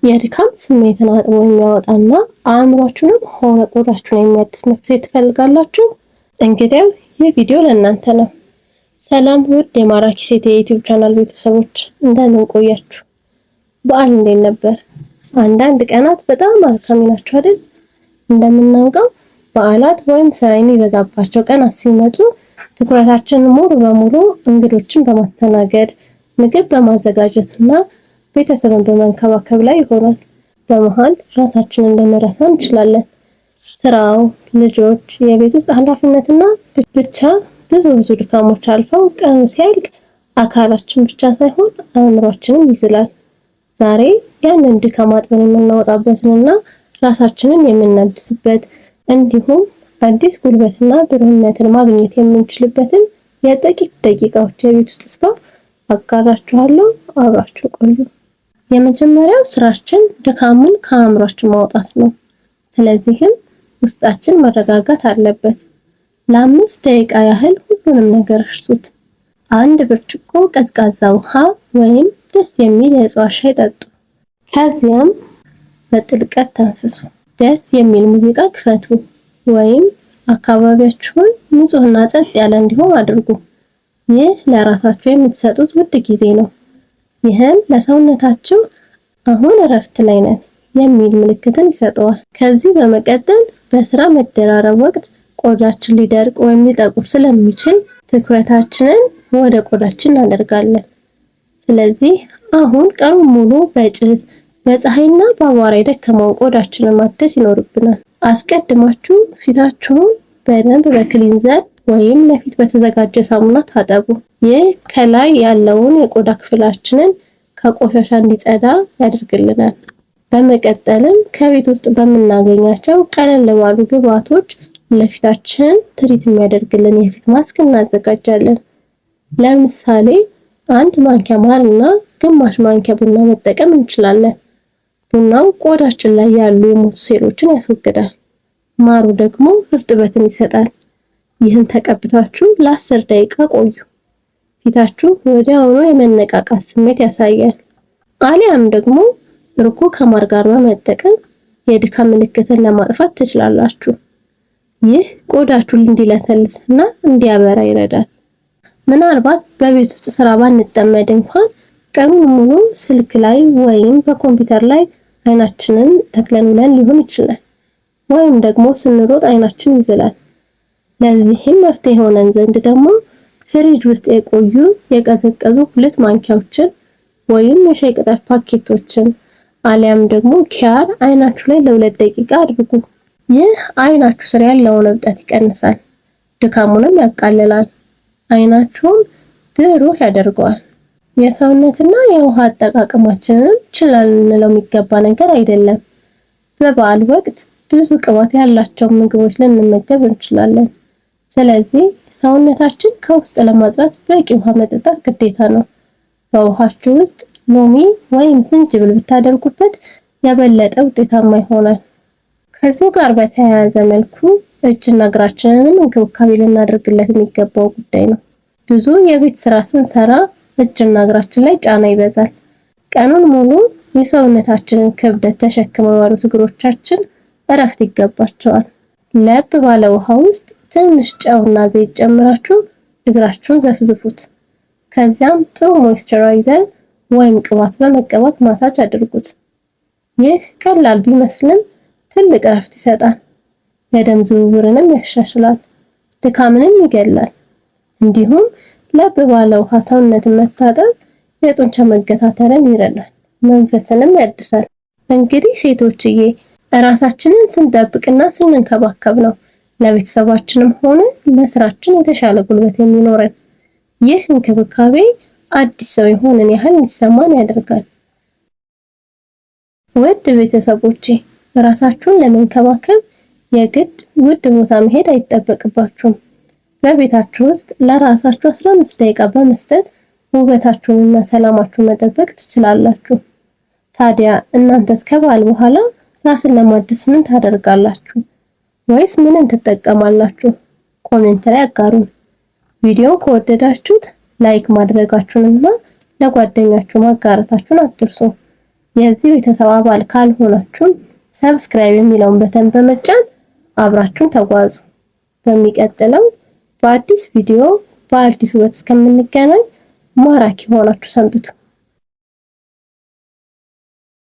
የድካም ስሜትን አጥቦ የሚያወጣና አእምሯችሁንም ሆነ ቆዳችሁን የሚያድስ መፍትሄ ትፈልጋላችሁ? እንግዲያው ይህ ቪዲዮ ለእናንተ ነው። ሰላም ውድ የማራኪ ሴት የዩቲዩብ ቻናል ቤተሰቦች እንደምን ቆያችሁ? በዓል እንዴት ነበር? አንዳንድ ቀናት በጣም አድካሚ ናቸው አይደል? እንደምናውቀው በዓላት ወይም ስራ የሚበዛባቸው ቀናት ሲመጡ ትኩረታችን ሙሉ በሙሉ እንግዶችን በማስተናገድ ምግብ በማዘጋጀትና ቤተሰብን በመንከባከብ ላይ ይሆናል። በመሃል ራሳችንን ልንረሳ እንችላለን። ስራው፣ ልጆች፣ የቤት ውስጥ ኃላፊነትና ብቻ ብዙ ድካሞች አልፈው ቀኑ ሲያልቅ አካላችን ብቻ ሳይሆን አእምሯችንም ይዝላል። ዛሬ ያንን ድካም አጥበን የምናወጣበትንና ራሳችንን የምናድስበት እንዲሁም አዲስ ጉልበትና ብሩህነትን ማግኘት የምንችልበትን የጥቂት ደቂቃዎች የቤት ውስጥ ስራ አጋራችኋለሁ። አብራችሁ ቆዩ። የመጀመሪያው ስራችን ድካሙን ከአእምሯችን ማውጣት ነው። ስለዚህም ውስጣችን መረጋጋት አለበት። ለ5 ደቂቃ ያህል ሁሉንም ነገር እርሱት። አንድ ብርጭቆ ቀዝቃዛ ውሃ ወይም ደስ የሚል የእጽዋት ሻይ ጠጡ። ከዚያም በጥልቀት ተንፍሱ። ደስ የሚል ሙዚቃ ክፈቱ ወይም አካባቢያችሁን ንጹህና ጸጥ ያለ እንዲሆን አድርጉ። ይህ ለራሳችሁ የምትሰጡት ውድ ጊዜ ነው። ይህም ለሰውነታችሁ አሁን እረፍት ላይ ነን የሚል ምልክትን ይሰጠዋል። ከዚህ በመቀጠል በስራ መደራረብ ወቅት ቆዳችን ሊደርቅ ወይም ሊጠቁር ስለሚችል ትኩረታችንን ወደ ቆዳችን እናደርጋለን። ስለዚህ አሁን ቀኑን ሙሉ በጭስ በፀሐይና በአቧራ የደከመውን ቆዳችንን ማደስ ይኖርብናል። አስቀድማችሁ ፊታችሁን በደንብ በክሊንዘር ወይም ለፊት በተዘጋጀ ሳሙና ታጠቡ። ይህ ከላይ ያለውን የቆዳ ክፍላችንን ከቆሻሻ እንዲጸዳ ያደርግልናል። በመቀጠልም ከቤት ውስጥ በምናገኛቸው ቀለል ባሉ ግብአቶች ለፊታችን ትሪት የሚያደርግልን የፊት ማስክ እናዘጋጃለን። ለምሳሌ 1 ማንኪያ ማር እና ግማሽ ማንኪያ ቡና መጠቀም እንችላለን። ቡናው ቆዳችን ላይ ያሉ የሞቱ ሴሎችን ያስወግዳል። ማሩ ደግሞ እርጥበትን ይሰጣል። ይህን ተቀብታችሁ ለ10 ደቂቃ ቆዩ። ፊታችሁ ወዲያውኑ የመነቃቃት ስሜት ያሳያል። አሊያም ደግሞ እርጎ ከማር ጋር በመጠቀም የድካም ምልክትን ለማጥፋት ትችላላችሁ። ይህ ቆዳችሁን እንዲለሰልስና እንዲያበራ ይረዳል። ምናልባት በቤት ውስጥ ስራ ባንጠመድ እንኳን ቀኑን ሙሉ ስልክ ላይ ወይም በኮምፒውተር ላይ አይናችንን ተክለን ውለን ሊሆን ይችላል። ወይም ደግሞ ስንሮጥ አይናችን ይዝላል። ለዚህም መፍትሄ ሆነን ዘንድ ደግሞ ፍሪጅ ውስጥ የቆዩ የቀዘቀዙ 2 ማንኪያዎችን ወይም የሻይ ቅጠል ፓኬቶችን አሊያም ደግሞ ኪያር አይናችሁ ላይ ለ2 ደቂቃ አድርጉ። ይህ አይናችሁ ስር ያለውን እብጠት ይቀንሳል፣ ድካሙንም ያቃልላል፣ አይናችሁን ብሩህ ያደርገዋል። የሰውነትና የውሃ አጠቃቀማችንን ችላ ልንለው የሚገባ ነገር አይደለም። በበዓል ወቅት ብዙ ቅባት ያላቸው ምግቦች ልንመገብ እንችላለን። ስለዚህ ሰውነታችን ከውስጥ ለማጽዳት በቂ ውሃ መጠጣት ግዴታ ነው። በውሃችሁ ውስጥ ሎሚ ወይም ዝንጅብል ብታደርጉበት የበለጠ ውጤታማ ይሆናል። ከዚሁ ጋር በተያያዘ መልኩ እጅና እግራችንንም እንክብካቤ ልናደርግለት የሚገባው ጉዳይ ነው። ብዙ የቤት ስራ ስንሰራ እጅና እግራችን ላይ ጫና ይበዛል። ቀኑን ሙሉ የሰውነታችንን ክብደት ተሸክመው ያሉት እግሮቻችን እረፍት ይገባቸዋል። ለብ ባለ ውሃ ውስጥ ትንሽ ጨውና ዘይት ጨምራችሁ እግራችሁን ዘፍዝፉት። ከዚያም ጥሩ ሞይስቸራይዘር ወይም ቅባት በመቀባት ማሳጅ አድርጉት። ይህ ቀላል ቢመስልም ትልቅ እረፍት ይሰጣል። የደም ዝውውርንም ያሻሽላል፣ ድካምንም ይገላል። እንዲሁም ለብ ባለ ውሃ ሰውነትን መታጠብ የጡንቻ መገታተርን ይረዳል፣ መንፈስንም ያድሳል። እንግዲህ ሴቶችዬ ራሳችንን ስንጠብቅና ስንንከባከብ ነው ለቤተሰባችንም ሆነ ለስራችን የተሻለ ጉልበት የሚኖረን። ይህ እንክብካቤ አዲስ ሰው የሆነን ያህል እንዲሰማን ያደርጋል። ውድ ቤተሰቦቼ ራሳችሁን ለመንከባከብ የግድ ውድ ቦታ መሄድ አይጠበቅባችሁም። በቤታችሁ ውስጥ ለራሳችሁ 15 ደቂቃ በመስጠት ውበታችሁንና ሰላማችሁን መጠበቅ ትችላላችሁ። ታዲያ እናንተስ ከበዓል በኋላ ራስን ለማደስ ምን ታደርጋላችሁ? ወይስ ምንን ትጠቀማላችሁ? ኮሜንት ላይ አጋሩን። ቪዲዮውን ከወደዳችሁት ላይክ ማድረጋችሁንና ለጓደኛችሁ ማጋራታችሁን አትርሱ። የዚህ ቤተሰብ አባል ካልሆናችሁ ሰብስክራይብ የሚለውን በተን በመጫን አብራችሁን ተጓዙ። በሚቀጥለው በአዲስ ቪዲዮ በአዲስ ውበት እስከምንገናኝ ማራኪ ሆናችሁ ሰንብቱ።